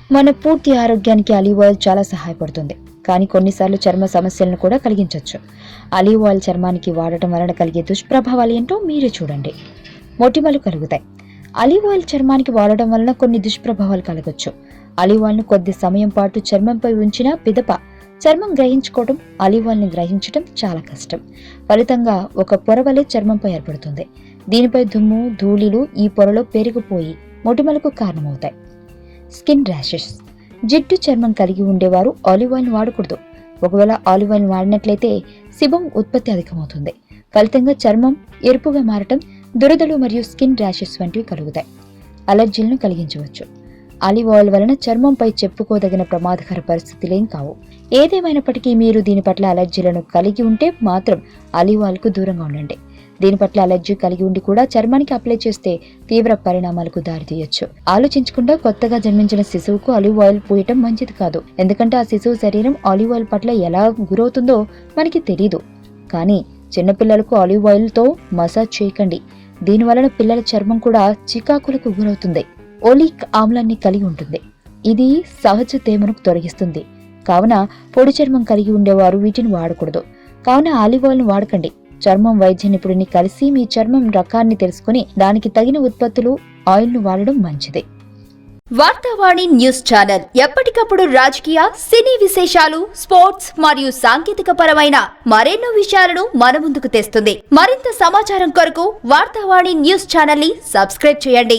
మన పూర్తి ఆరోగ్యానికి ఆలివ్ ఆయిల్ చాలా సహాయపడుతుంది, కానీ కొన్నిసార్లు చర్మ సమస్యలను కూడా కలిగించవచ్చు. ఆలివ్ ఆయిల్ చర్మానికి వాడటం వలన కలిగే దుష్ప్రభావాలు ఏంటో మీరే చూడండి. మొటిమలు కలుగుతాయి. ఆలివ్ ఆయిల్ చర్మానికి వాడటం వలన కొన్ని దుష్ప్రభావాలు కలగొచ్చు. ఆలివ్ ఆయిల్ను కొద్ది సమయం పాటు చర్మంపై ఉంచిన పిదప చర్మం గ్రహించుకోవడం, ఆలివ్ ఆయిల్ని గ్రహించడం చాలా కష్టం. ఫలితంగా ఒక పొర వలె చర్మంపై ఏర్పడుతుంది. దీనిపై దుమ్ము, ధూళిలు ఈ పొరలో పెరిగిపోయి మొటిమలకు కారణమవుతాయి. Skin rashes. జిడ్డు చర్మం కలిగి ఉండేవారు ఆలివ్ ఆయిల్ వాడకూడదు. ఒకవేళ ఆలివ్ ఆయిల్ వాడినట్లయితే సిబం ఉత్పత్తి అధికమవుతుంది. ఫలితంగా చర్మం ఎరుపుగా మారటం, దురదలు మరియు స్కిన్ ర్యాషెస్ వంటివి కలుగుతాయి. అలర్జీలను కలిగించవచ్చు. ఆలివ్ ఆయిల్ వలన చర్మంపై చెప్పుకోదగిన ప్రమాదకర పరిస్థితులేం కావు. ఏదేమైనప్పటికీ మీరు దీని పట్ల అలర్జీలను కలిగి ఉంటే మాత్రం ఆలివ్ ఆయిల్కు దూరంగా ఉండండి. దీని పట్ల అలర్జీ కలిగి ఉండి కూడా చర్మానికి అప్లై చేస్తే తీవ్ర పరిణామాలకు దారితీయొచ్చు. ఆలోచించకుండా కొత్తగా జన్మించిన శిశువుకు ఆలివ్ ఆయిల్ పూయటం మంచిది కాదు. ఎందుకంటే ఆ శిశువు శరీరం ఆలివ్ ఆయిల్ పట్ల ఎలా గురవుతుందో మనకి తెలీదు. కానీ చిన్నపిల్లలకు ఆలివ్ ఆయిల్తో మసాజ్ చేయకండి. దీనివలన పిల్లల చర్మం కూడా చికాకులకు గురవుతుంది. ఓలిక్ ఆమ్లాన్ని కలిగి ఉంటుంది. ఇది సహజ తేమను తొలగిస్తుంది. కావున పొడి చర్మం కలిగి ఉండేవారు వీటిని వాడకూడదు. కావున ఆలివ్ ఆయిల్ను వాడకండి. చర్మం వైద్య నిపుణుడిని కలిసి మీ చర్మం రకాన్ని తెలుసుకుని దానికి తగిన ఉత్పత్తులు, ఆయిల్ను వాడడం మంచిది. వార్తావాణి న్యూస్ ఛానల్ ఎప్పటికప్పుడు రాజకీయ, సినీ విశేషాలు, స్పోర్ట్స్ మరియు సాంకేతిక పరమైన మరెన్నో విషయాలను మన ముందుకు తెస్తుంది. మరింత సమాచారం కొరకు వార్తావాణి న్యూస్ ఛానల్ ని సబ్స్క్రైబ్ చేయండి.